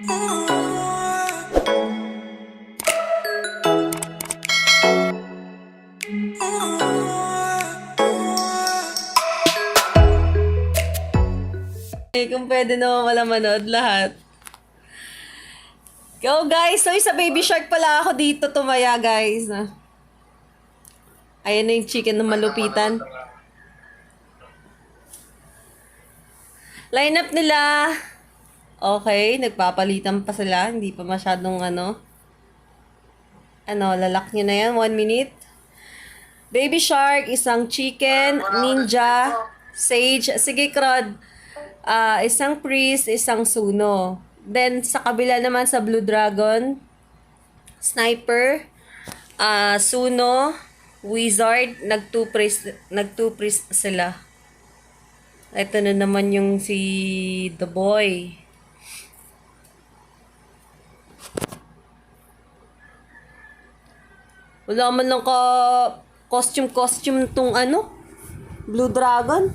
Kung pwede naman wala manood lahat. Go guys! So, sa Baby Shark pala ako dito tumaya guys. Ayan na yung chicken na malupitan. Line up nila. Okay, nagpapalitan pa sila. Hindi pa masyadong lalak nyo na yan. 1 minute. Baby Shark, isang chicken, ninja, sage. Sige, Crod. Isang priest, isang suno. Then, sa kabila naman sa Blue Dragon, sniper, suno, wizard, nag-two priest sila. Ito na naman yung si The Boy. Wala man lang costume tong Blue Dragon.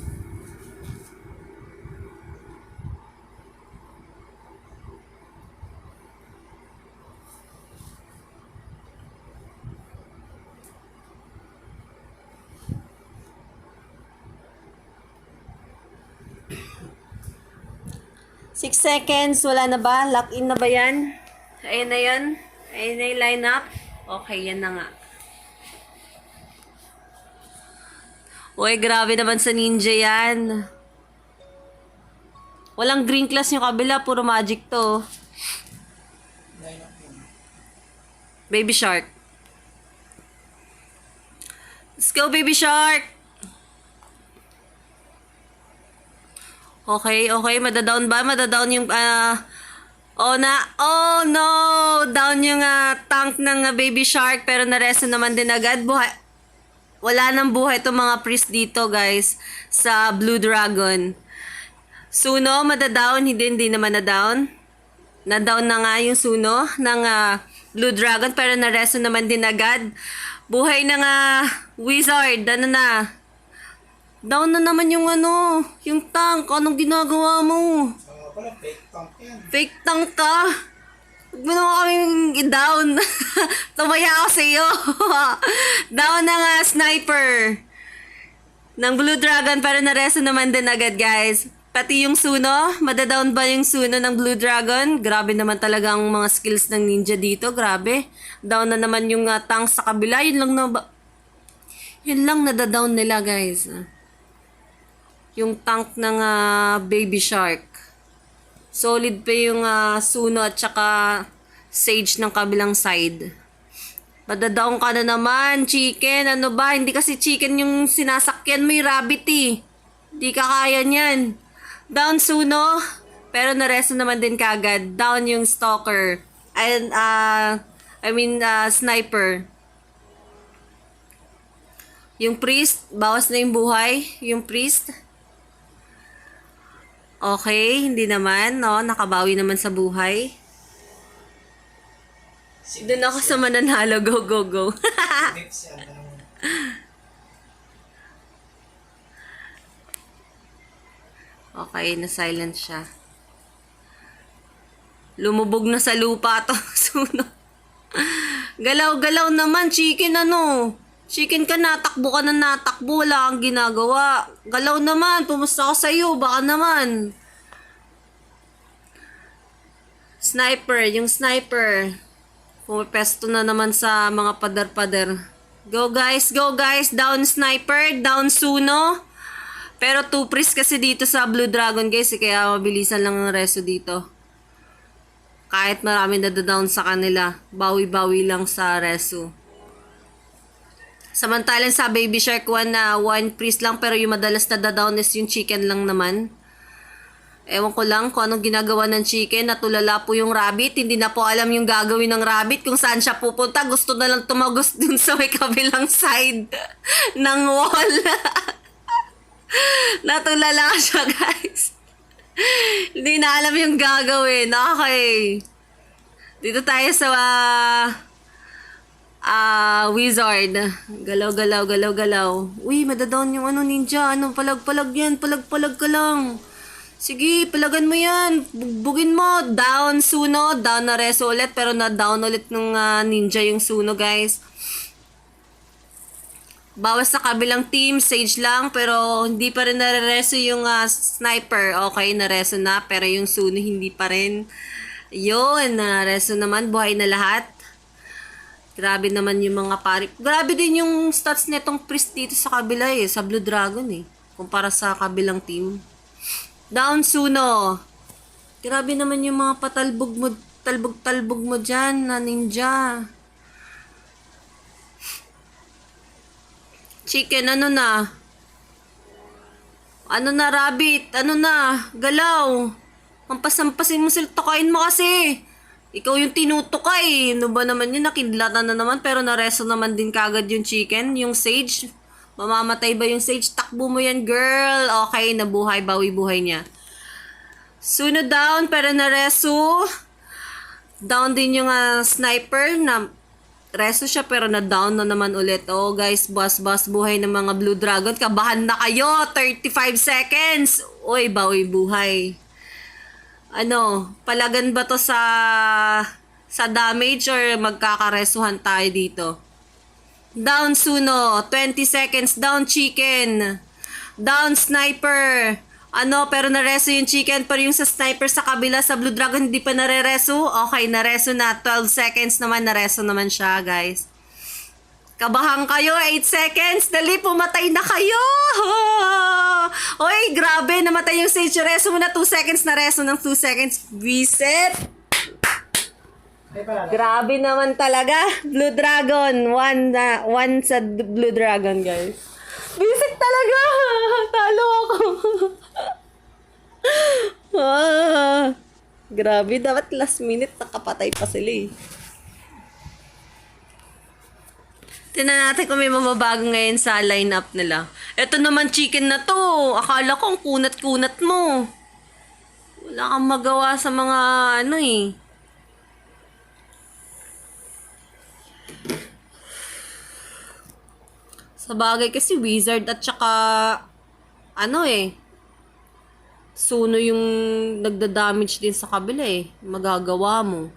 Six seconds, wala na ba? Lock in na ba yan? Ayun na yan. Ayun na yung line up. Okay, yan na nga. Uy, grabe naman sa ninja yan. Walang green class yung kabila, puro magic to. Baby Shark. Let's go, Baby Shark! Okay, madadown ba? Madadown yung, oh no! Down yung tank ng Baby Shark, pero nareso naman din agad. Wala nang buhay itong mga priest dito, guys, sa Blue Dragon. Suno, madadown, hindi naman na-down. Na-down na nga yung suno ng Blue Dragon, pero nareso naman din agad. Buhay ng wizard, Down na naman yung yung tank. Anong ginagawa mo? Pala, fake tank yan. Fake tank ka? Huwag mo naman kaming i-down. Tumaya ako sa iyo. Down na nga, sniper. Ng Blue Dragon, pero nareso naman din agad, guys. Pati yung suno, madadown ba yung suno ng Blue Dragon? Grabe naman talaga ang mga skills ng ninja dito. Grabe. Down na naman yung tank sa kabila. Yun lang nadadown nila, guys. Yung tank ng Baby Shark. Solid pa yung suno at saka sage ng kabilang side. Madadown ka na naman, chicken. Ano ba? Hindi kasi chicken yung sinasakyan mo, yung rabbit eh. Hindi ka kaya niyan. Down suno, pero nareso naman din kagad. Down yung stalker. And, sniper. Yung priest, bawas na yung buhay. Yung priest. Okay, hindi naman, no? Nakabawi naman sa buhay. Doon ako sa mananalo. Go. Okay, na-silent siya. Lumubog na sa lupa to. Suno. Galaw-galaw naman, chicken Chicken ka, natakbo ka na natakbo. Wala kang ginagawa. Galaw naman. Pumusta ako sa'yo. Baka naman. Sniper. Yung sniper. Pumipesto na naman sa mga pader-pader. Go guys. Down sniper. Down suno. Pero 2 priest kasi dito sa Blue Dragon, guys. Kaya mabilisan lang ang reso dito. Kahit maraming nadadown sa kanila. Bawi-bawi lang sa reso. Samantalang sa Baby Shark 1 na 1 priest lang, pero yung madalas na down is yung chicken lang naman. Ewan ko lang kung anong ginagawa ng chicken. Natulala po yung rabbit. Hindi na po alam yung gagawin ng rabbit. Kung saan siya pupunta, gusto na lang tumagos dun sa may kabilang side ng wall. Natulala siya, guys. Hindi na alam yung gagawin. Okay. Dito tayo sa wizard. Galaw. Uy, madadown yung ninja. Anong palag-palag yan? Palag-palag ka lang. Sige, palagan mo yan. Bugbugin mo. Down, Suno. Down na reso ulit. Pero na-down ulit ng ninja yung Suno, guys. Bawas sa kabilang team. Sage lang. Pero hindi pa rin nare-reso yung sniper. Okay, nareso na. Pero yung Suno hindi pa rin. Yun, nareso naman. Buhay na lahat. Grabe naman yung mga pari. Grabe din yung stats netong priest dito sa kabila eh. Sa Blue Dragon eh. Kumpara sa kabilang team. Down, Suno. Grabe naman yung mga talbog mo dyan na ninja. Chicken, ano na? Ano na, rabbit? Ano na? Galaw. Pampasampasin mo sila, tukain mo kasi. Ikaw yung tinutukay. Ano ba naman yun? Nakidlatan na naman pero nareso naman din kagad yung chicken. Yung sage. Mamamatay ba yung sage? Takbo mo yan, girl. Okay, nabuhay. Bawi-buhay niya. Suno down, pero nareso. Down din yung sniper. Reso siya, pero na-down na naman ulit. Oh, guys, boss, buhay ng mga Blue Dragon. Kabahan na kayo. 35 seconds. Uy, bawi-buhay. Ano, palagan ba to sa damage or magkakaresuhan tayo dito? Down, Suno. 20 seconds. Down, chicken. Down, sniper. Ano, pero nareso yung chicken. Pero yung sa sniper sa kabila, sa Blue Dragon, hindi pa narereso. Okay, nareso na. 12 seconds naman. Nareso naman siya, guys. Kabahan kayo. 8 seconds. Dali, pumatay na kayo. Oy, grabe. Namatay yung sage. Reso mo na 2 seconds. Nareso ng 2 seconds. Reset. Grabe naman talaga. Blue Dragon. One sa Blue Dragon, guys. Visit talaga. Talo ako. Grabe. Dapat last minute nakapatay pa sila eh. Tingnan natin kung may mababago ngayon sa lineup nila. Ito naman chicken na to. Akala ko ang kunat-kunat mo. Wala kang magawa sa mga ano eh. Sa bagay kasi wizard at saka ano eh. Suno yung nagda-damage din sa kabila eh. Magagawa mo.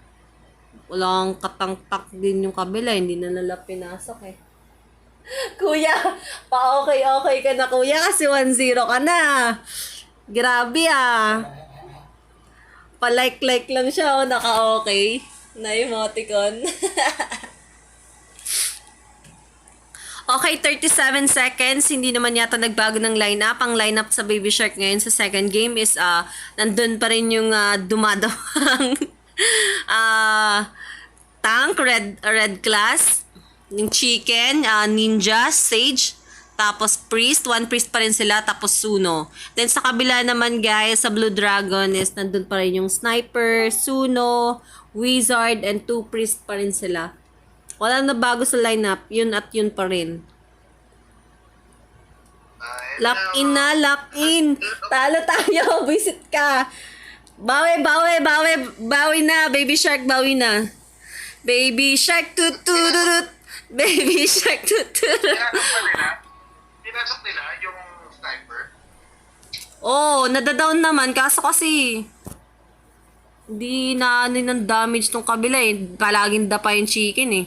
Walang katangtak din yung kabila. Hindi na nila pinasok eh. Kuya, pa-okay ka na kuya kasi 1-0 ka na. Grabe ah. Pa-like lang siya o naka-okay. Na emoticon. Okay, 37 seconds. Hindi naman yata nagbago ng lineup. Ang lineup sa Baby Shark ngayon sa second game is nandun pa rin yung dumadawang tank, red class, yung chicken, ninja, sage, tapos priest. One priest pa rin sila, tapos Suno. Then sa kabila naman guys, sa Blue Dragon is nandun pa rin yung sniper, Suno, wizard, and 2 priest pa rin sila. Walang nabago sa lineup, yun at yun pa rin. Lock in na, lock in. Talo tayo, visit ka. Bawi na, Baby Shark, bawi na. Baby Shark, tututut. Baby Shark, tututut. Pinasok nila yung sniper. Oh, nadadown naman, kaso kasi di na ano ng damage tong kabila eh. Palaging dapa yung chicken eh.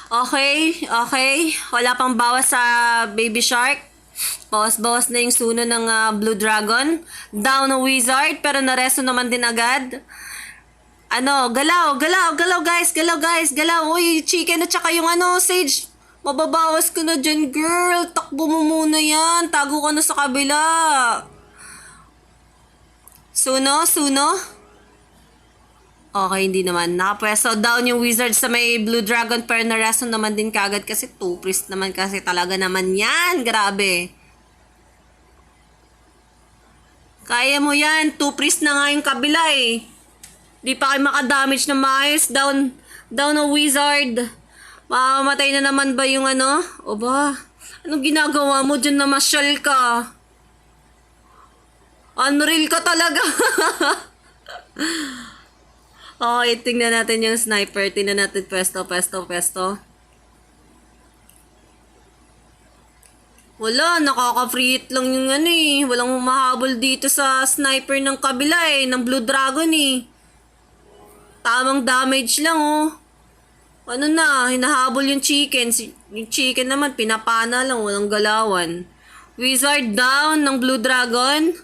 Okay. Wala pang bawas sa Baby Shark. Bawas na yung Suno ng Blue Dragon. Down na wizard, pero nareso naman din agad. Ano, galaw guys. Uy, chicken at saka yung sage. Mababawas ko na dyan, girl. Takbo mo muna yan. Tago ka na sa kabila. Suno? Okay, hindi naman. Nakapwesto down yung wizard sa may Blue Dragon, pero nareso naman din kagad kasi 2 priest naman kasi talaga naman yan. Grabe. Kaya mo yan. 2 priest na nga yung kabila eh. Di pa kayo makadamage na maayos. Down na wizard. Mamamatay na naman ba yung O ba? Anong ginagawa mo dyan na masyal ka? Unreal ka talaga. Okay, tingnan natin yung sniper. Tingnan natin pwesto. Wala, nakaka-free hit lang yung ano eh. Walang humahabol dito sa sniper ng kabila eh, ng Blue Dragon eh. Tamang damage lang oh. Ano na, hinahabol yung chicken. Yung chicken naman, pinapana lang, walang galawan. Wizard down ng Blue Dragon.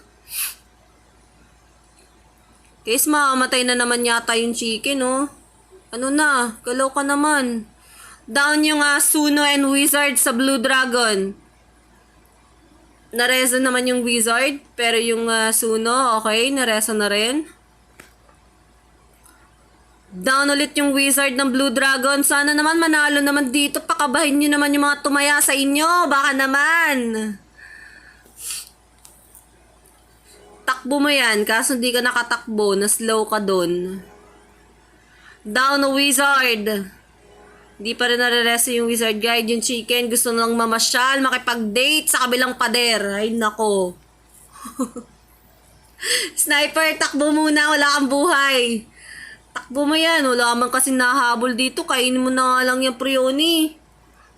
Guys, mamamatay na naman yata yung chicken oh. Ano na, galaw ka naman. Down yung Suno and Wizard sa Blue Dragon. Nareso naman yung Wizard, pero yung Suno, okay, nareso na rin. Down ulit yung Wizard ng Blue Dragon. Sana naman manalo naman dito. Pakabahin nyo naman yung mga tumaya sa inyo. Baka naman. Takbo mo yan, kaso hindi ka nakatakbo. Na-slow ka dun. Down na Wizard. Hindi pa rin nare-reso yung Wizard Guide. Yung chicken gusto lang mamasyal, makipag-date sa kabilang pader. Ay nako. Sniper, takbo muna. Wala kang buhay. Takbo mo yan. Wala man kasi nahabol dito. Kainin mo na nga lang yung Prioni.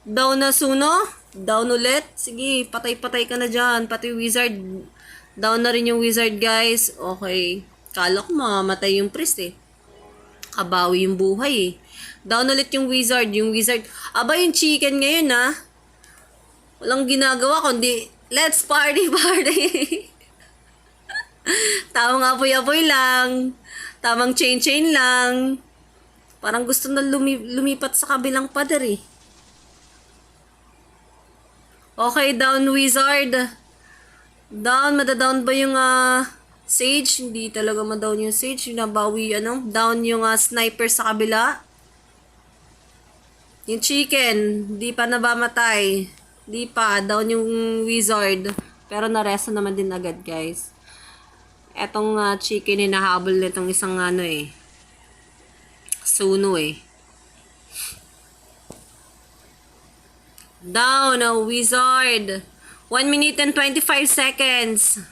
Down na Suno. Down ulit. Sige, patay-patay ka na dyan. Pati Wizard. Down na rin yung Wizard, guys. Okay. Kala ko mamamatay yung priest eh. Kabawi yung buhay eh. Down ulit yung Wizard. Yung Wizard. Aba yung chicken ngayon ha. Walang ginagawa kundi let's party party. Tamang apoy-apoy lang. Tamang chain-chain lang. Parang gusto na lumipat sa kabilang pader eh. Okay, down Wizard. Down, madadown ba yung Sage? Hindi talaga madown yung Sage. Yung nabawi, down yung sniper sa kabila. Yung chicken, di pa nabamatay. Di pa, down yung Wizard. Pero nareso naman din agad, guys. Etong chicken, hinahabol nitong isang Suno eh. Down, Wizard. 1 minute and 25 seconds.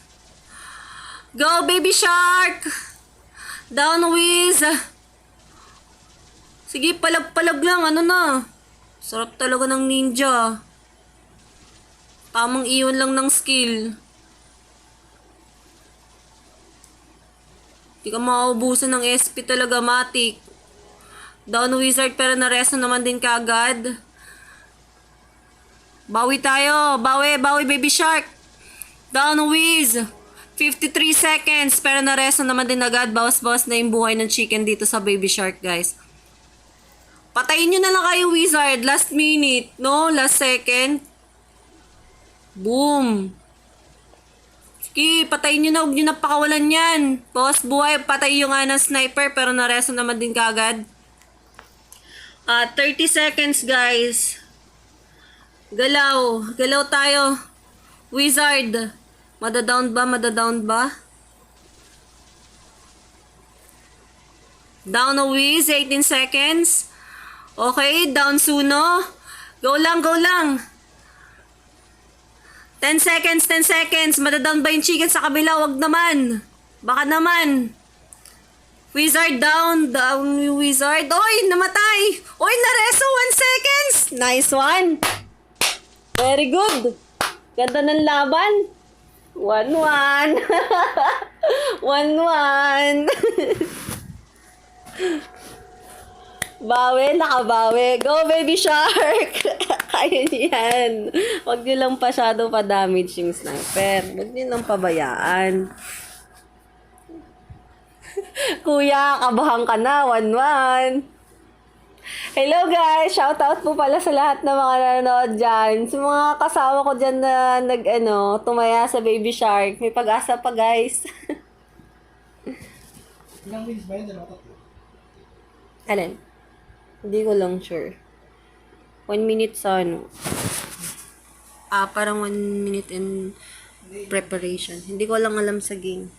Go, baby shark! Down, Wiz! Sige, palag-palag lang. Ano na? Sarap talaga ng ninja. Tamang iyon lang ng skill. Di ka makaubusan ng SP talaga, Matic. Down Wizard pero nareso naman din kaagad. Bawi tayo. Bawi, baby shark. Down Wiz. 53 seconds pero nareso naman din agad. Bawas-bawas na yung buhay ng chicken dito sa baby shark, guys. Patayin nyo na lang kayo, Wizard. Last minute, no? Last second. Boom. Sige, patayin nyo na. Huwag nyo na pakawalan yan. Bawas buhay, patay yung ng sniper, pero nareso naman din kagad. 30 seconds, guys. Galaw. Galaw tayo. Wizard. Madadown ba? Madadown ba? Down na Wiz. 18 seconds. Okay, down Suno. Go lang, go lang. 10 seconds, 10 seconds. Madadown ba yung chicken sa kabila? Wag naman. Baka naman. Wizard down. Down yung Wizard. Oy, namatay. Oy, nareso. 1 seconds. Nice one. Very good. Ganda ng laban. 1-1. 1-1. Bawi, nakabawi. Go, baby shark! Kaya niyan. Huwag niyo lang pasyado pa-damage yung sniper. Huwag niyo lang pabayaan. Kuya, kabahan ka na. 1-1. Hello guys! Shoutout po pala sa lahat ng mga nanonood dyan. Sa mga kasama ko dyan na tumaya sa baby shark. May pag-asa pa, guys. Ilang minutes ba yun? Dalawa tatlo? Alin? Hindi ko lang sure. 1 minute sa parang 1 minute in preparation. Hindi ko lang alam sa game.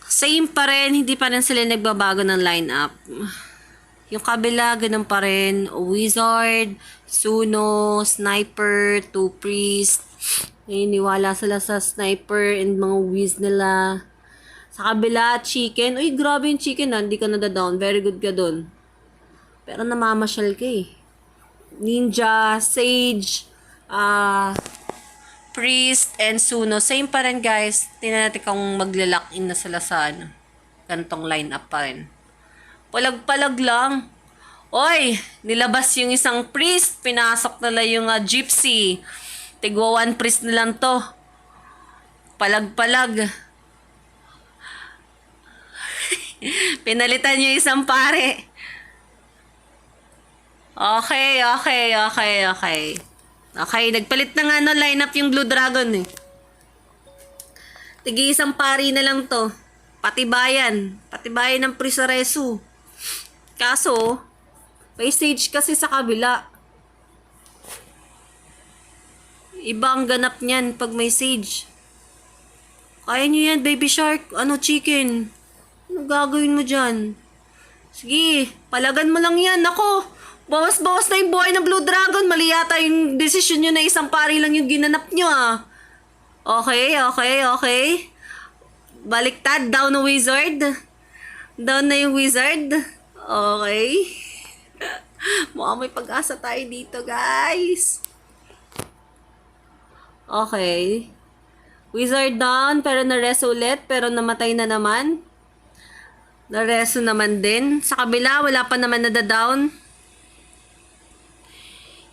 Same pa rin, hindi pa rin sila nagbabago ng lineup. Yung kabila, ganun pa rin. Wizard, Suno, Sniper, 2 Priest. Naniniwala sila sa Sniper and mga Wiz nila. Sa kabila, chicken. Uy, grabe yung chicken ha. Hindi ka nadadown. Very good ka dun. Pero namamasyal ka eh. Ninja, Sage, Priest, and Suno. Same pa rin guys. Tingnan natin kung magla-lock in na sila sa ano. Ganitong line-up pa rin. Palag-palag lang. Oy, nilabas yung isang priest. Pinasok nila yung gypsy. Tigwa 1 priest na lang to. Palag-palag. Pinalitan yung isang pare. Okay. Okay, nagpalit na nga no lineup yung Blue Dragon eh. Tigi isang pari na lang to. Patibayan ng Prisaresu. Kaso, may stage kasi sa kabila. Iba ang ganap niyan pag may sage. Kaya nyo yan, baby shark. Ano, chicken? Ano gagawin mo dyan? Sige, palagan mo lang yan. Ako, bawas-bawas na yung buhay ng Blue Dragon. Mali yata yung desisyon nyo na isang pari lang yung ginanap nyo ah. Okay. Baliktad, down na wizard. Down na yung wizard. Okay. Mukhang may pag-asa tayo dito, guys. Okay. Wizard down, pero na-reso ulit, pero namatay na naman. Na-reso naman din. Sa kabila, wala pa naman nada-down.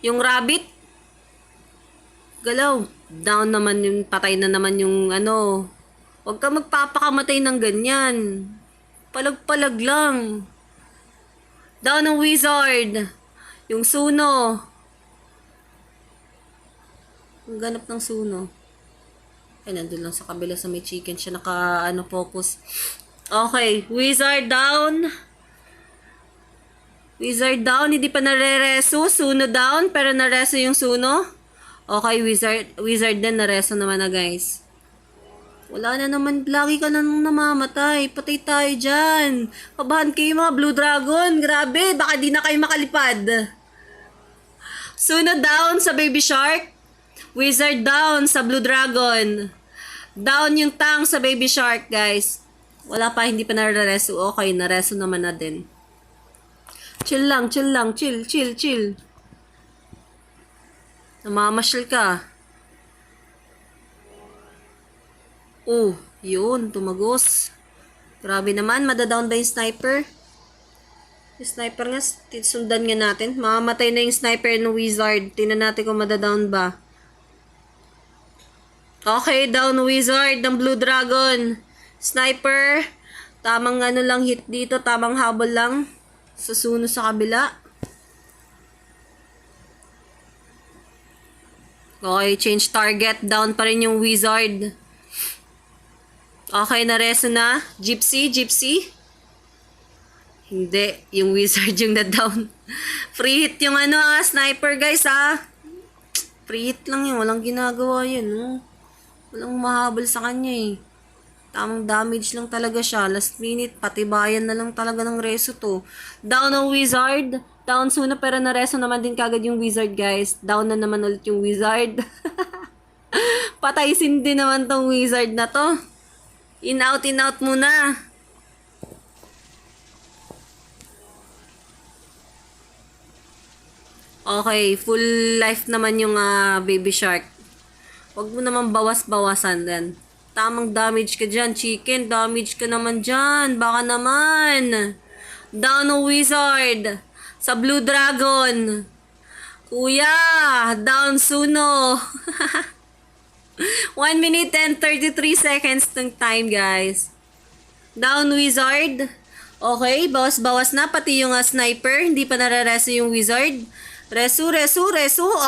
Yung rabbit, galaw. Down naman yung, patay na naman yung ano. Huwag ka magpapakamatay ng ganyan. Palag-palag lang. Down ang wizard. Yung Suno. Ang ganap ng Suno. Ay, nandun lang sa kabila sa may chicken. Siya focus. Okay, wizard down. Wizard down, hindi pa nare-reso. Suno down, pero nareso yung Suno. Okay, wizard din, nareso naman na guys. Wala na naman, lagi ka na nang namamatay. Patay tayo dyan. Kabahan kayo mga Blue Dragon. Grabe, baka di na kayo makalipad. Suno down sa Baby Shark. Wizard down sa Blue Dragon. Down yung tank sa Baby Shark, guys. Wala pa, hindi pa nare-reso. Okay, nareso naman na din. Chill lang. Chill. Namamasyal ka. Oh, yun, tumagos. Grabe naman, madadown ba yung sniper? Yung sniper nga, sundan nga natin. Mamamatay na yung sniper ng wizard. Tingnan natin kung madadown ba. Okay, down wizard ng Blue Dragon. Sniper. Tamang lang hit dito, tamang habol lang. Susuno sa kabila. Okay, change target. Down pa rin yung wizard. Okay, nareso na. Gypsy. Hindi, yung wizard yung na-down. Free hit yung sniper guys Free hit lang yun, walang ginagawa yun. Walang mahabol sa kanya eh. Tamang damage lang talaga siya. Last minute, patibayan na lang talaga ng reso to. Down ang wizard. Down Suno pero nareso naman din kagad yung wizard guys. Down na naman ulit yung wizard. Patay din naman tong wizard na to. In-out muna. Okay, full life naman yung Baby Shark. Huwag mo naman bawas-bawasan din. Tamang damage ka dyan, chicken. Damage ka naman dyan. Baka naman. Down ang wizard. Sa Blue Dragon. Kuya, down Suno. 1 minute and 33 seconds ng time, guys. Down wizard. Okay, bawas-bawas na. Pati yung sniper. Hindi pa nare-reso yung wizard. Resu.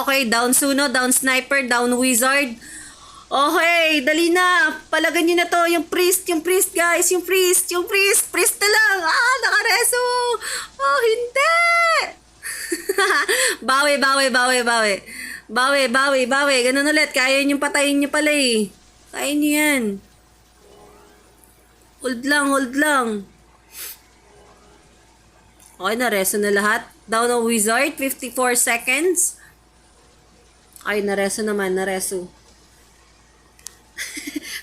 Okay, down Suno, down sniper, down wizard. Okay, dali na. Palagan nyo na to. Yung priest, guys. Yung priest. Priest na lang. Nakareso. Oh, hindi. bawi. Ganun ulit. Kaya nyo patayin nyo pala eh. Kaya nyo yan. Hold lang. Okay, nareso na lahat. Down ang wizard. 54 seconds. Ay, nareso.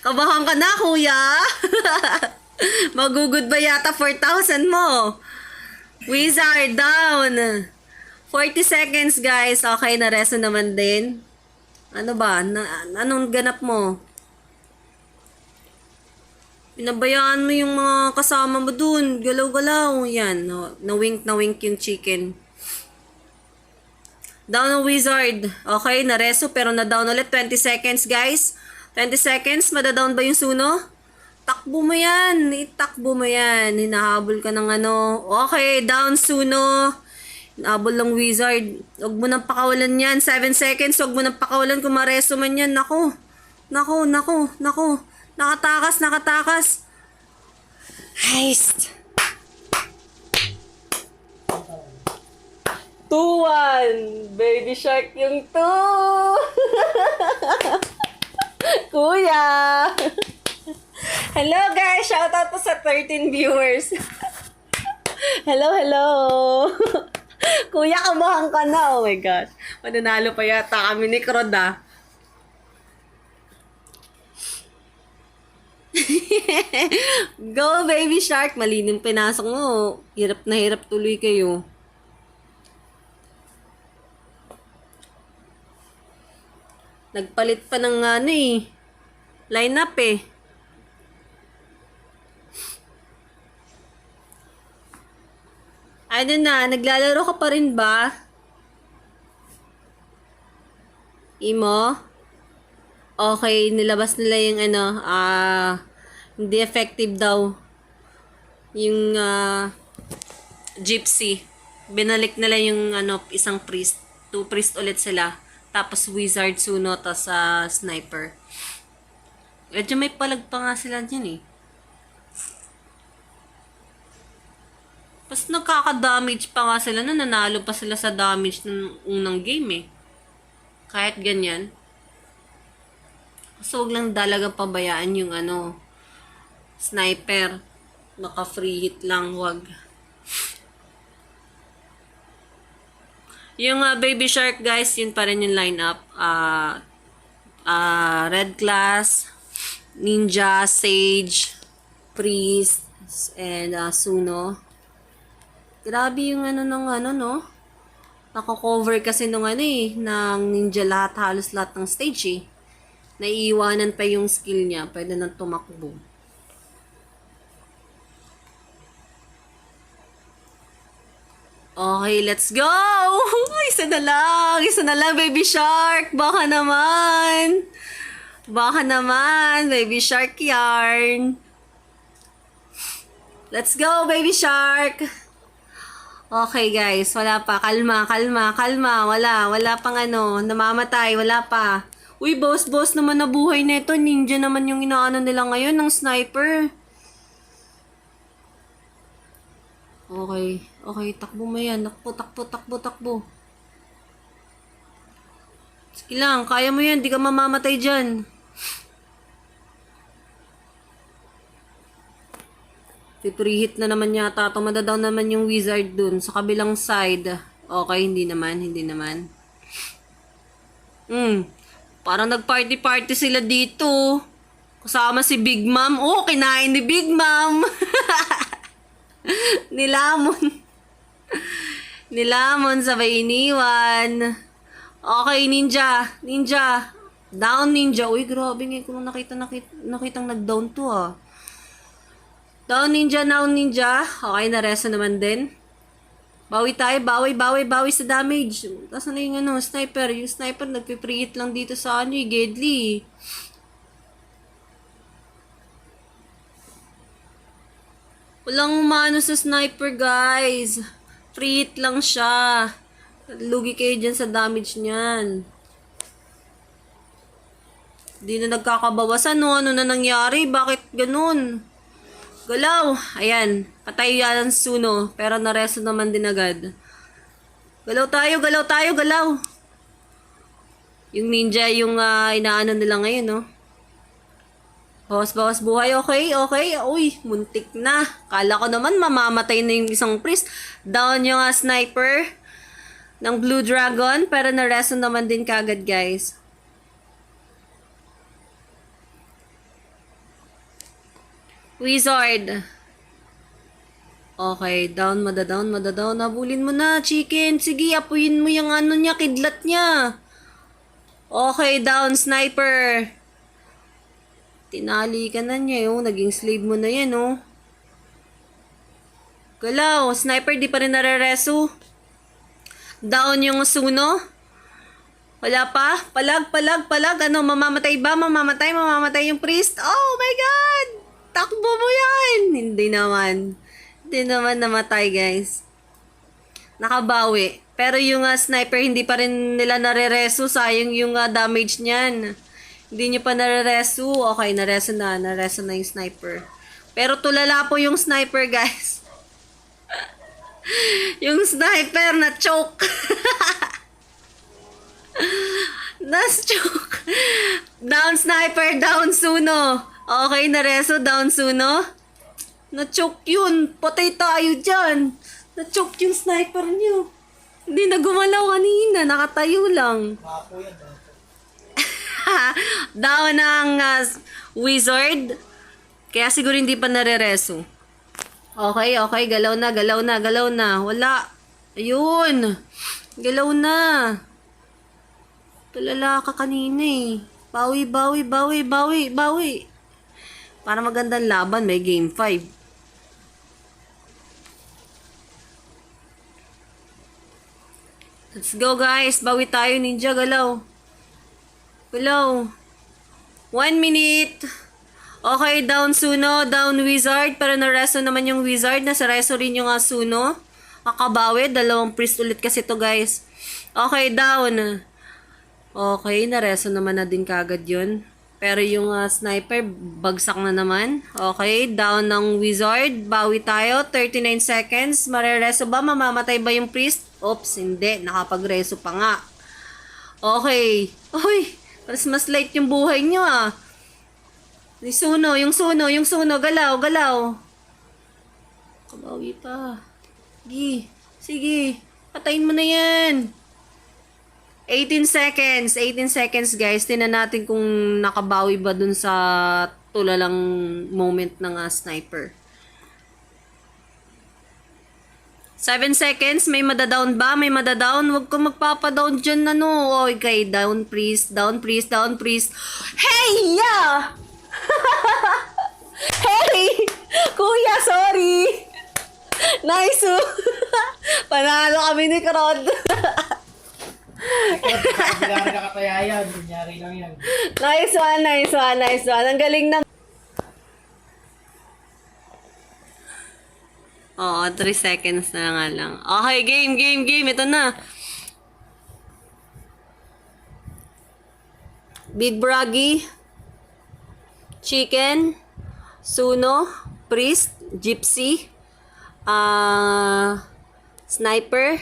Kabahan ka na, kuya. Magugod ba yata 4,000 mo? Wizard down. 40 seconds, guys. Okay, nareso naman din. Ano ba? Anong ganap mo? Pinabayaan mo yung mga kasama mo dun. Galaw-galaw. Yan. No, na wink yung chicken. Down ang wizard. Okay, nareso pero na-down ulit. 20 seconds, guys. 20 seconds. Madadown ba yung suno? Takbo mo yan. Itakbo mo yan. Hinahabol ka ng ano. Okay, down suno. Hinahabol ng wizard. Huwag mo nang pakawalan yan. 7 seconds. Huwag mo nang pakawalan kung mareso man yan. Naku. Naku, naku, naku. Nakatakas, nakatakas. Heist. 2-1. Baby Shark yung 2. Kuya. Hello guys. Shoutout po sa 13 viewers. Hello, hello. Kuya, kamuhang ka na. Oh my gosh. Mananalo pa yata kami ni Krod ah. Go Baby Shark. Malinim pinasok mo. Hirap na hirap tuloy kayo. Nagpalit pa ng ano eh. Line up eh. Ano na, naglalaro ka pa rin ba? Imo? Okay, nilabas nila yung ano, hindi effective daw. Yung gypsy. Binalik nila yung ano, isang priest. 2 priest ulit sila. Tapos wizard, suno, tas sniper. Medyo may palag pa nga sila dyan eh. Tapos nagkaka-damage pa nga sila na nanalo pa sila sa damage ng unang game eh. Kahit ganyan. So, huwag lang dalagang pabayaan yung ano, sniper. Naka-free hit lang, wag. Yung Baby Shark, guys, yun pa rin yung lineup. Red Class, Ninja, Sage, Priest, and Suno. Grabe yung ano ng ano, no? Nako-cover kasi nung ano eh, ng Ninja lahat, halos lahat ng stage eh. Naiiwanan pa yung skill niya, pwede nang tumakbo. Okay, let's go! Isa na lang, Baby Shark. Baka naman, Baby Shark yarn. Let's go, Baby Shark. Okay, guys, wala pa. Kalma. Wala pang ano, namamatay, wala pa. Uy, boss naman na buhay nito. Ninja naman yung inaano nila ngayon ng sniper. Okay, takbo mo yan. Takbo. Sige lang, kaya mo yan. Di ka mamamatay dyan. Preheat na naman yata. Tumadaw naman yung wizard dun sa kabilang side. Okay, hindi naman. Parang nag-party sila dito. Kasama si Big Mom. Oh, kinain ni Big Mom. Nilamon sabay iniwan. Okay, Ninja. Down, Ninja. Uy, grabe nga kung nakitang nag-down to ah. Down, Ninja. Okay, nareso naman din. Bawi tayo, bawi sa damage. Tapos na yung ano, sniper. Yung sniper, nagpipreheat lang dito sa ano, Gedli. Walang umano sa sniper, guys. Free hit lang siya. Lugi kayo dyan sa damage niyan. Di na nagkakabawasan, no? Ano na nangyari? Bakit ganun? Galaw. Ayan. Patay yan ang suno. Pero nareso naman din agad. Galaw tayo. Yung ninja, yung inaano nila ngayon, no? Bawas buhay. Okay. Uy, muntik na. Kala ko naman mamamatay na yung isang priest. Down yung sniper ng Blue Dragon. Pero nareso naman din kagad, guys. Wizard. Okay, down, madadown. Nabulin mo na, chicken. Sige, apuyin mo yung ano niya, kidlat niya. Okay, down, sniper. Tinali ka na niya, oh. Naging slave mo na yan, oh. Galaw, sniper, di pa rin nare-reso. Down yung suno. Wala pa? Palag. Ano, mamamatay ba? Mamamatay yung priest. Oh my God! Takbo mo yan! Hindi naman namatay, guys. Nakabawi. Pero yung sniper, hindi pa rin nila nare-reso. Sayang yung damage niyan. Hindi nyo pa nare-reso. Okay, nareso na yung sniper. Pero tulala po yung sniper, guys. Yung sniper na choke. Nas-choke. Down sniper, down suno. Okay, nareso, down suno. Na-choke yun. Patay tayo dyan. Na-choke yung sniper nyo. Hindi na gumalaw kanina. Nakatayo lang. Down ang wizard. Kaya siguro hindi pa nare-reso. Okay. Galaw na. Wala. Ayun. Galaw na. Tulala ka kanina eh. Bawi. Para magandang laban, may game 5. Let's go, guys. Bawi tayo, ninja. Galaw. 1 minute. Okay, down suno, down wizard. Pero nareso naman yung wizard. Nasa reso rin yung suno. Makabawi. 2 priest ulit kasi to, guys. Okay, down. Okay, nareso naman na din kagad yun. Pero yung sniper, bagsak na naman. Okay, down ng wizard. Bawi tayo. 39 seconds. Marereso ba? Mamamatay ba yung priest? Oops, hindi. Nakapagreso pa nga. Okay. Uy, mas light yung buhay nyo ah. Yung suno. Galaw. Kabawi pa. Sige. Patayin mo na yan. 18 seconds, guys. Tingnan natin kung nakabawi ba dun sa tulalang moment ng sniper. 7 seconds. May madadown ba? Huwag kang magpapadown dyan, ano. Okay, down priest. Hey, yeah! Hey! Kuya, sorry! Nice, panalo kami ni Krod. Kunyari nakataya yan. Kunyari lang yan. Nice one. Ang galing na. Oo, 3 seconds na nga lang. Okay, game. Ito na. Big Bragi. Chicken. Suno. Priest. Gypsy. Sniper.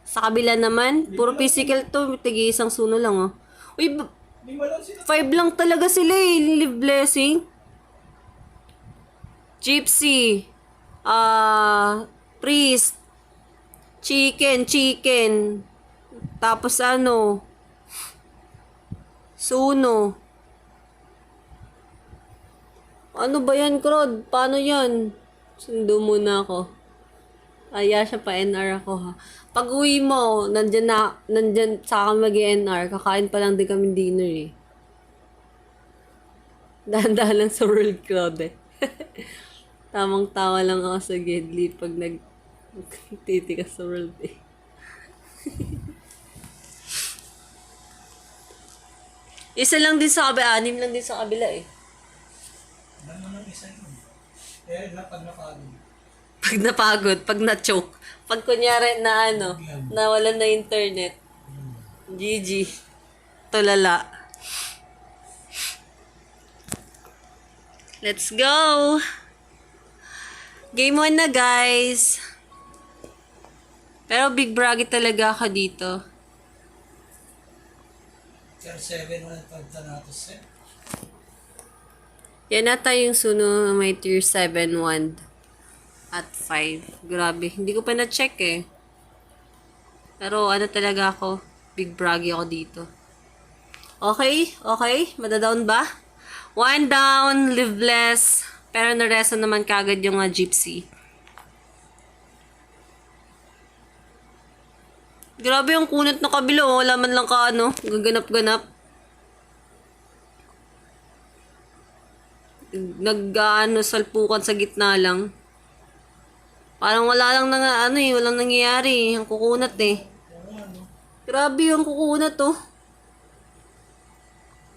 Sa kabila naman, puro physical to. Tigi isang suno lang, oh. Uy, 5 lang talaga sila eh. Live blessing. Gypsy. Priest. Chicken. Tapos suno. Ano ba yan, Krod? Paano yan? Sundo muna ako. Aya siya pa NR ako ha. Pag uwi mo, nandyan sa akin mag-NR, kakain pa lang din kami dinner eh. Dahan-dahan lang sa World Crowd eh. Tamang-tawa lang ako sa Gedli pag nagtitikas sa World eh. Isa lang din sa kabila, 6 lang din sa kabila eh. Ano nang isa yun? Pag napagod. Pag napagod, pag na-choke, pag kunyari na nawalan na internet, GG, tulala. Let's go! Game 1 na, guys. Pero big bragi talaga ako dito. Tier 7 wala pagtanatos eh. Yan ata yung suno na may tier 7 wand. At 5. Grabe. Hindi ko pa na-check eh. Pero talaga ako. Big bragi ako dito. Okay. Madadown ba? 1 down. Live bless. Pero nareso naman kagad yung gypsy. Grabe yung kunat na kabila. Oh. Wala man lang ka ano. Gaganap-ganap. Salpukan sa gitna lang. Parang wala lang walang nangyayari. Ang kukunat eh. Grabe yung kukunat oh.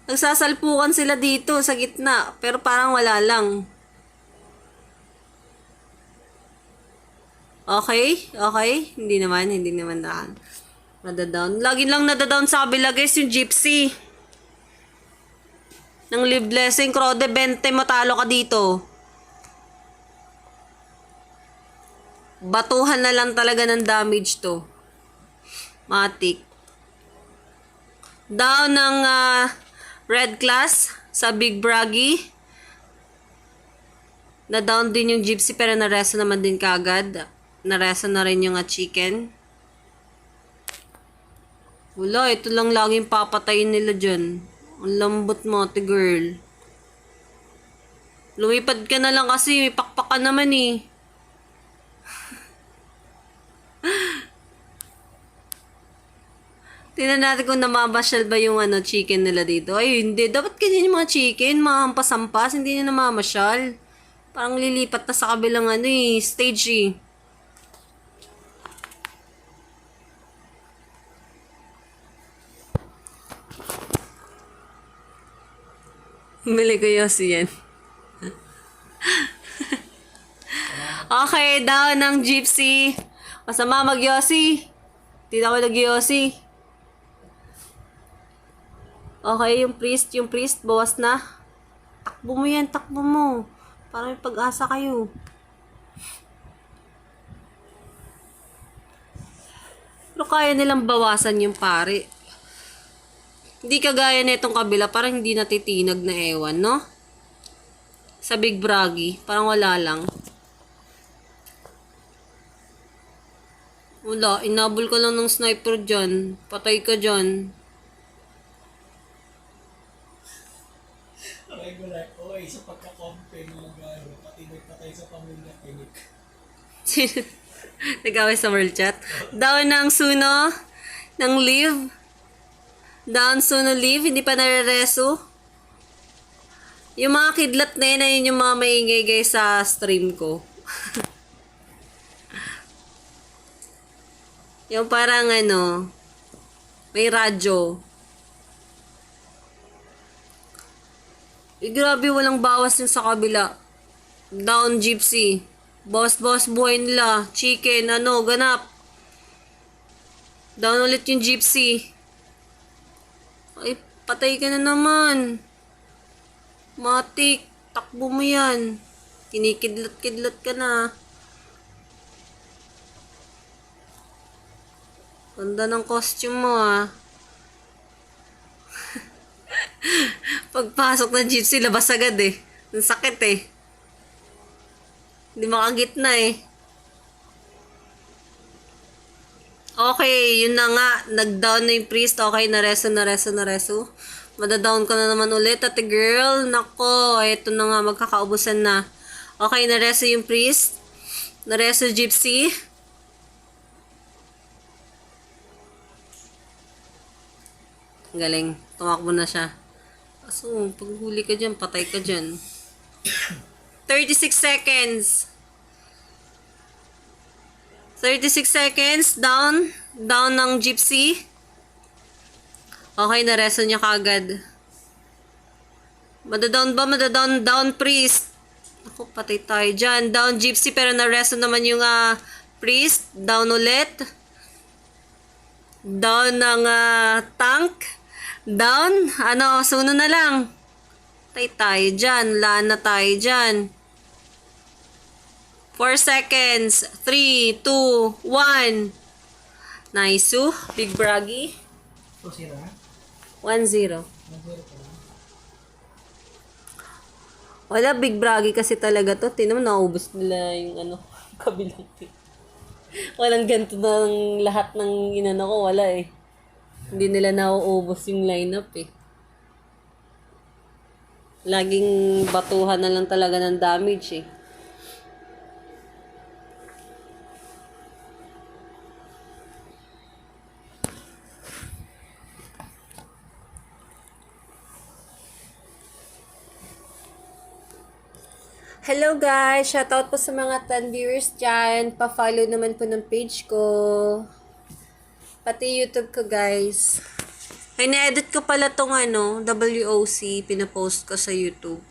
Nagsasalpukan sila dito sa gitna, pero parang wala lang. Okay? Okay? Hindi naman daan. Nadadown. Lagi lang nadadown sa kabila guys yung gypsy. Nang live blessing, Crode 20 matalo ka dito. Batuhan na lang talaga ng damage to. Matik. Down ng red class sa Big Braggy. Na-down din yung gypsy pero nareso naman din kagad. Nareso na rin yung chicken. Wala, ito lang laging papatayin nila dyan. Ang lambot mo, ate girl. Lumipad ka na lang kasi may pakpak ka naman eh. Tingnan natin kung namabasyal ba yung chicken nila dito. Ay, hindi. Dapat ganyan yung mga chicken. Mahampas-hampas. Hindi na namamasyal. Parang lilipat na sa kabilang stage eh. Mili ko Yossi yan. Okay, down ng gypsy. Masama mag-Yossi. Hindi na ako nag-Yossi. Okay, yung priest, bawas na. Takbo mo yan, takbo mo. Para may pag-asa kayo. Pero kaya nilang bawasan yung pare. Hindi kagaya na itong kabila, parang hindi natitinag na ewan, no? Sa Big Braggy, parang wala lang. Wala, inabol ka lang ng sniper dyan. Patay ka dyan. Regular. Oy, sa pagka-compare ng garo, pati nagpatay sa pamilya, tinik. Nag-away sa world chat. Down ng Suno, ng Live. Down Suno Live, hindi pa nare-reso. Yung mga kidlat na yun, ayun yung mga maingay guys sa stream ko. Yung parang may radyo. Grabe, walang bawas yung sa kabila. Down gypsy. Boss, buhay nila. Chicken, ganap. Down ulit yung gypsy. Ay, patay ka na naman. Matik, takbo mo yan. Kinikidlat-kidlat ka na. Ganda ng costume mo Pagpasok ng gypsy, labas agad eh. Ang sakit eh. Hindi makagitna eh. Okay, yun na nga. Nag-down na yung priest. Okay, nareso. Madadown ka na naman ulit, ate girl. Nako, eto na nga. Magkakaubusan na. Okay, nareso yung priest. Nareso gypsy. Galing. Tumakbo na siya. So, pag huli ka dyan, patay ka dyan. 36 seconds. 36 seconds. Down. Down ng gypsy. Okay, nareso niya kagad. Madadown ba? Madadown. Down priest. Ako, patay tayo dyan. Down gypsy, pero nareso naman yung priest. Down ulit. Down ng tank. Down. Suno na lang. Patay tayo dyan. Laan na tayo dyan. 4 seconds. 3, 2, 1. Nice. Big Braggy. So, sira? 1-0. Nag-zero pa lang. Wala, Big Braggy kasi talaga to. Tinan mo, naubos nila yung kabilang team. Walang ganito ng lahat ng ko. Wala eh. Hindi nila nauubos yung lineup eh. Laging batuhan na lang talaga ng damage eh. Hello guys! Shoutout po sa mga 10 viewers dyan. Pa-follow naman po ng page ko. Pati YouTube ko guys. Ay, na-edit ko pala tong WOC. Pinapost ko sa YouTube.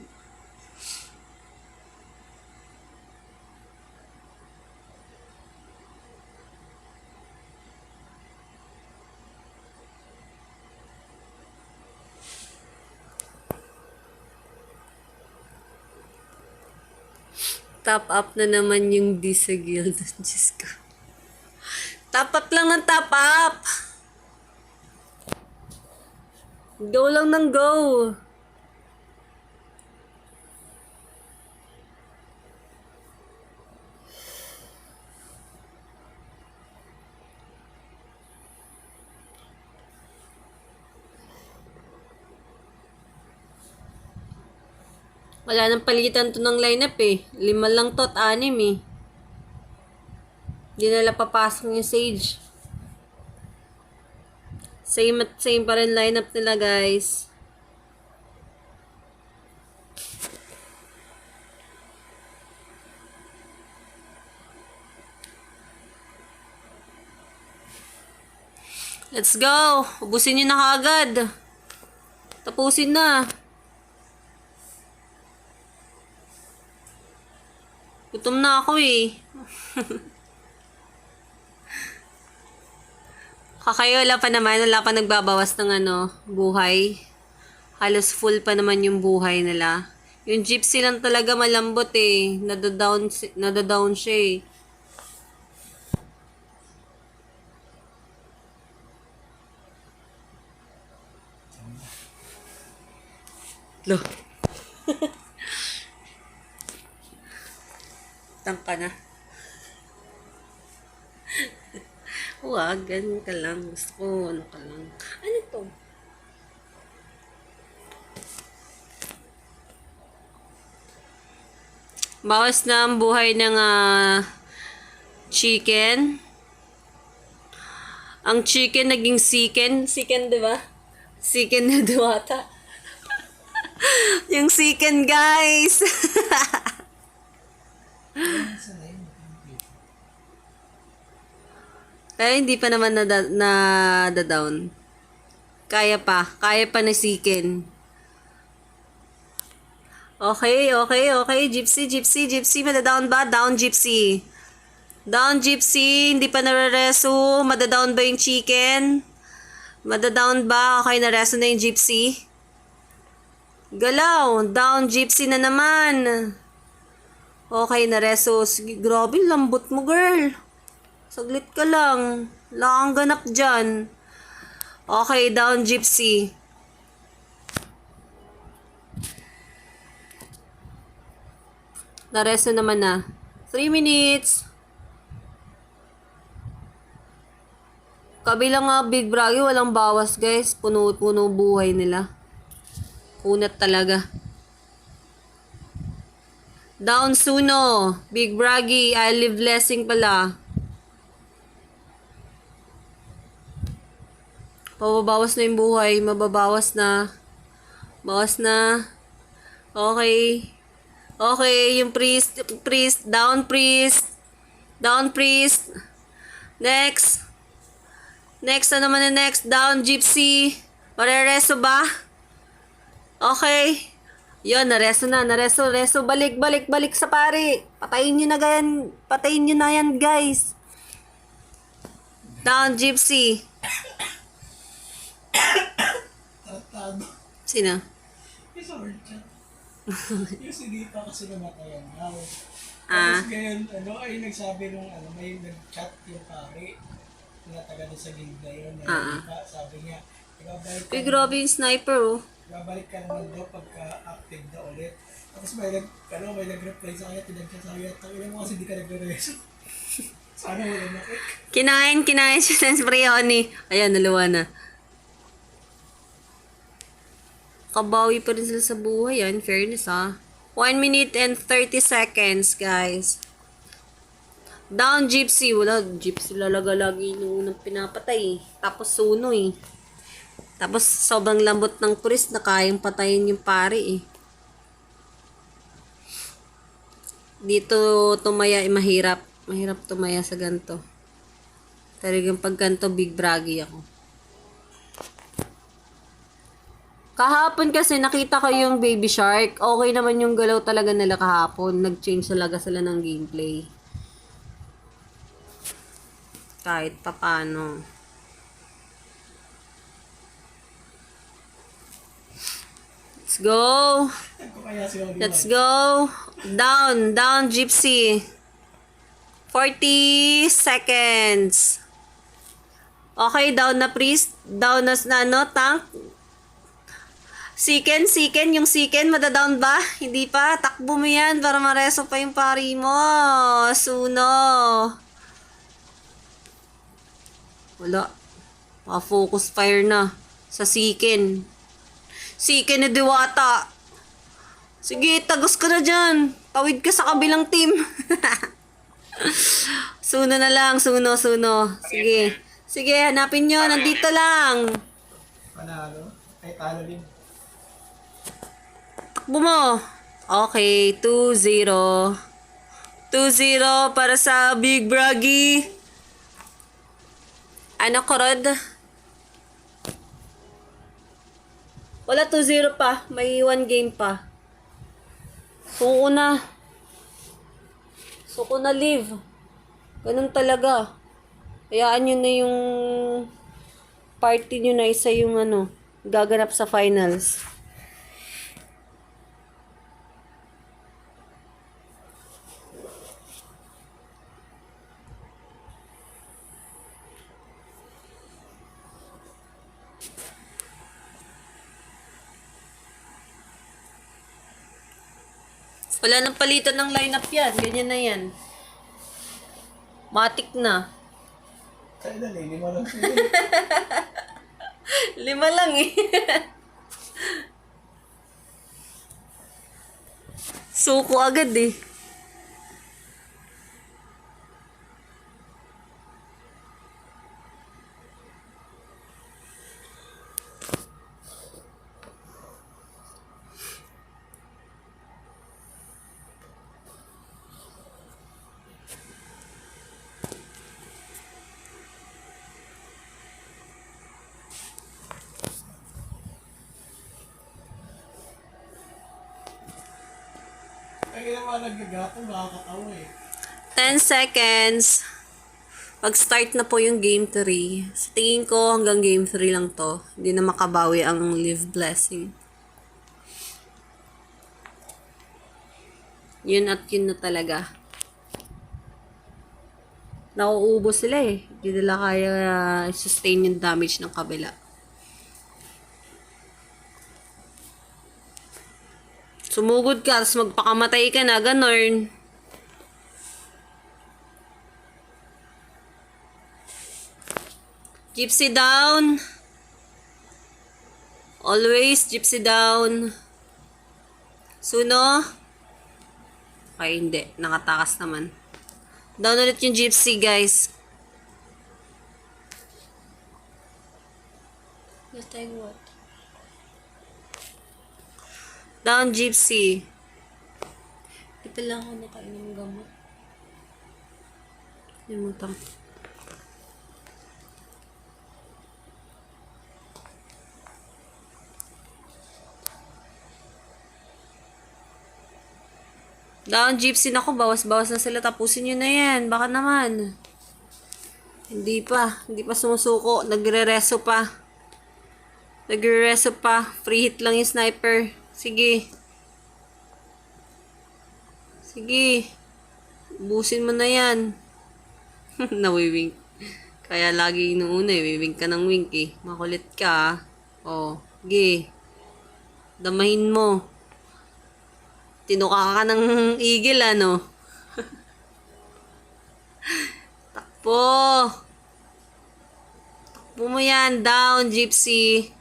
Top up na naman yung D sa guild. Diyos ko. Top up lang ng top up! Go lang ng go! Wala nang palitan to ng lineup eh. 5 lang to at 6 eh. Di nila papasok yung Sage. Same at same pa rin lineup nila guys. Let's go! Ubusin nyo na kaagad. Tapusin na. Gutom na ako eh. Kakayo, wala pa naman. Wala pa nagbabawas ng buhay. Halos full pa naman yung buhay nila. Yung gypsy lang talaga malambot eh. Nadadown siya eh. Lo. Tangka na. Huwag, ganun ka lang. Gusto ko, ka lang. Ano to? Bawas na ang buhay ng chicken. Ang chicken naging siken. Siken, di ba? Siken na duwata. Yung siken, guys. Pero hindi pa naman na-down. Kaya pa na siken. Okay. Gypsy. Madadown ba? Down, Gypsy. Down, Gypsy. Hindi pa nare-reso. Madadown ba yung chicken? Madadown ba? Okay, na-reso na yung Gypsy. Galaw. Down, Gypsy na naman. Okay, na-reso. Sige, grabe, lambot mo, girl. Saglit ka lang. Wala kang ganap dyan. Okay, down, Gypsy. Na-reso naman na. 3 minutes. Kabilang Big Bragi, walang bawas, guys. Puno-puno buhay nila. Kunat talaga. Down, Suno. Big Bragi, I live blessing pala. Pababawas na yung buhay. Mababawas na. Bawas na. Okay. Okay, yung priest. Down, priest. Down, priest. Next. Next, ano naman na next? Down, Gypsy. Marereso ba? Okay. Yun, nareso na. Nareso. Balik sa pari. Patayin nyo na yan, guys. Down, Gypsy. Tratado. Sino? Yung sa word chat. Yung hindi pa kasi namatayan daw. Ah. Tapos ngayon, ay nagsabi nung, may nag-chat yung pare. Na taga doon sa guild na yun. Sabi niya, ibabalik Uy, grabe yung sniper, oh. Ibabalik ka naman daw pagka-active na ulit. Tapos may nag-reply sa kanya, tinag-chat sa kanya, tangina mo kasi di ka nagre-reso. Sana wala na click. Kinain siya ng Sprioni. Ayan, naluwa na. Kabawi pa rin sila sa buhay, yan. Fairness, 1 minute and 30 seconds, guys. Down, Gypsy. Wala, Gypsy lalaga lagi nung unang pinapatay. Tapos Suno, eh. Tapos sobrang lambot ng priest na kayang patayin yung pare, eh. Dito tumaya mahirap. Mahirap tumaya sa ganto. Talagang pag ganto big bragi ako. Kahapon kasi nakita ko yung Baby Shark. Okay naman yung galaw talaga nila kahapon. Nag-change talaga sila ng gameplay. Kahit papano. Let's go! Ako kaya si Oli Let's go! Down! Down, Gypsy! 40 seconds. Okay, down na priest. Down na ano, tank. Siken, yung Siken, madadown ba? Hindi pa. Takbo mo yan para mareso pa yung pari mo. Suno. Wala. Focus fire na sa Siken. Siken na Diwata. Sige, tagos ka na dyan. Tawid ka sa kabilang team. Suno na lang. Suno. Sige. Sige, hanapin nyo. Nandito lang. Panalo. Ay, talo din. Takbo mo. Okay, 2-0. 2-0 para sa Big Bragi. Ano, Korod? Wala, 2-0 pa. May 1 game pa. Suko na. Suko na live. Ganun talaga. Hayaan nyo na yung party nyo na isa yung ano, gaganap sa finals. Wala nang palitan ng lineup yan. Ganyan na yan. Matik na. Kaya na, 5 lang sila. 5 lang eh. Suko agad eh. Kaya naman nagagato, nakakatawa eh. 10 seconds. Pag-start na po yung game 3. Sa tingin ko hanggang game 3 lang to. Hindi na makabawi ang live blessing. Yun at yun na talaga. Nauubos sila eh. Hindi nila kaya sustain yung damage ng kabila. Sumugod ka, tapos magpakamatay ka na, ganon. Gypsy down. Always gypsy down. Suno. Okay, hindi. Nakatakas naman. Down ulit yung gypsy, guys. What? Down, gypsy. Di pala ako nakainom ng gamot. Limutan. Down, gypsy. Naku, bawas-bawas na sila. Tapusin nyo na yan. Baka naman. Hindi pa. Hindi pa sumusuko. Nagre-reso pa. Nagre-reso pa. Free hit lang yung sniper. Sige. Sige. Ubusin mo na yan. Nawiwink. Kaya lagi inuuna eh. Wiwink ka ng wink eh. Makulit ka ah. Oh. Sige. Damahin mo. Tinuka ka ng eagle ano. Takbo. Takbo mo yan. Down, gypsy.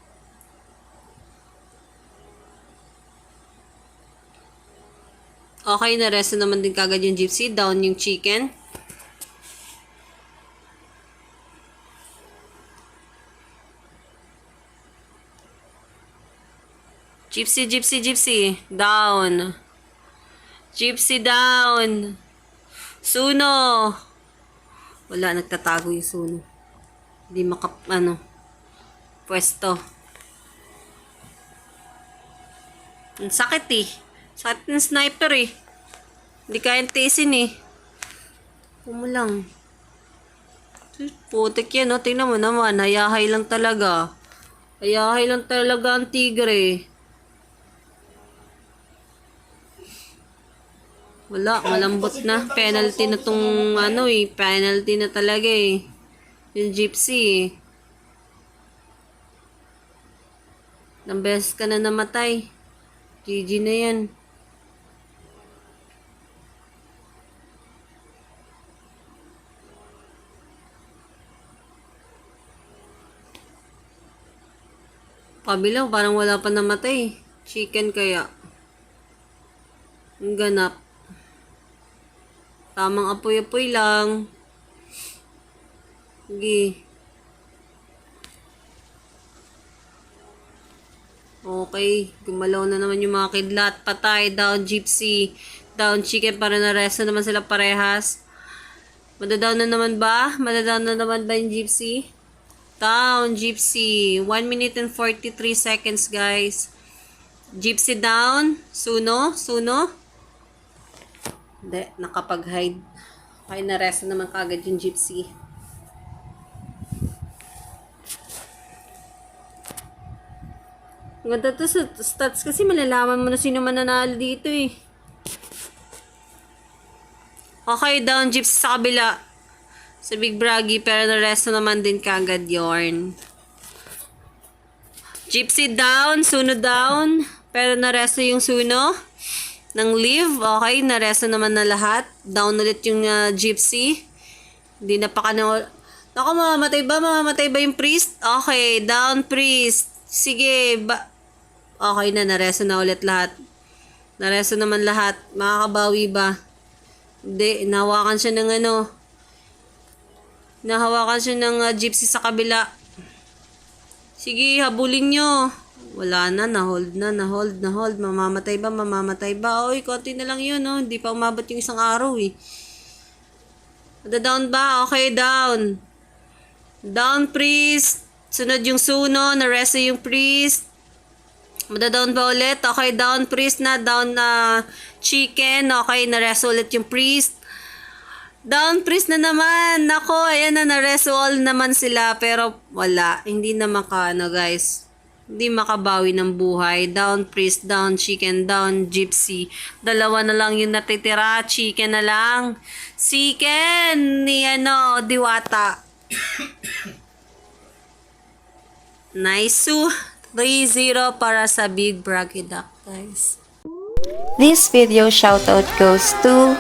Okay, naresto naman din kagad yung gypsy. Down yung chicken. Gypsy. Down. Gypsy down. Suno. Wala, nagtatago yung Suno. Hindi pwesto. Ang sakit eh. Sakit ng sniper eh. Hindi kayang tiisin eh. Pumulang. Putik yan, no? Tingnan mo naman. Hayahay lang talaga. Hayahay lang talaga ang tigre. Wala, malambot na. Penalty na tong penalty na talaga eh. Yung Gypsy eh. Ilang beses ka na namatay. GG na yan. Kabilang, parang wala pa namatay. Chicken kaya. Ang ganap. Tamang apoy-apoy lang. Sige. Okay. Gumalaw na naman yung mga kidlat. Patay. Down Gypsy. Down Chicken. Para na-rest na naman sila parehas. Madadown na naman ba? Madadown na naman ba yung Gypsy? Down Gypsy. 1 minute and 43 seconds, guys. Gypsy down. Suno. Suno. Hindi. Nakapag-hide. Okay, na-rest na naman kagad yung Gypsy. Ganda to sa stats kasi malalaman mo na sino mananalo dito eh. Okay, down Gypsy sa kabila. Sa Big Braggy, pero na-rest na naman din kagad yorn. Gypsy down, Suno down. Pero na-rest na yung Suno. Ng Live, okay, na-rest na naman na lahat. Down ulit yung Gypsy. Hindi na pa Naku, mamamatay ba? Mamamatay ba yung Priest? Okay, down Priest. Sige, okay na, na-rest na ulit lahat. Na-rest na naman lahat. Makakabawi ba? Hindi, nahawakan siya ng Nahawakan siya ng Gypsy sa kabila. Sige, habulin nyo. Wala na, na-hold. Mamamatay ba? Oy, konti na lang yun, no? Hindi pa umabot yung isang araw, eh. Down ba? Okay, down. Down, Priest. Sunod yung Suno. Na-rest yung Priest. Down ba ulit? Okay, down, Priest na. Down na Chicken. Okay, na-rest ulit yung Priest. Down Priest na naman. Nako, ayan na, na-rest all naman sila. Pero wala. Hindi na guys. Hindi makabawi ng buhay. Down Priest, down Chicken, down Gypsy. Dalawa na lang yung natitira. Chicken na lang. Chicken ni Diwata. Nice. 3-0 para sa Big Braggy Duck, guys. This video shoutout goes to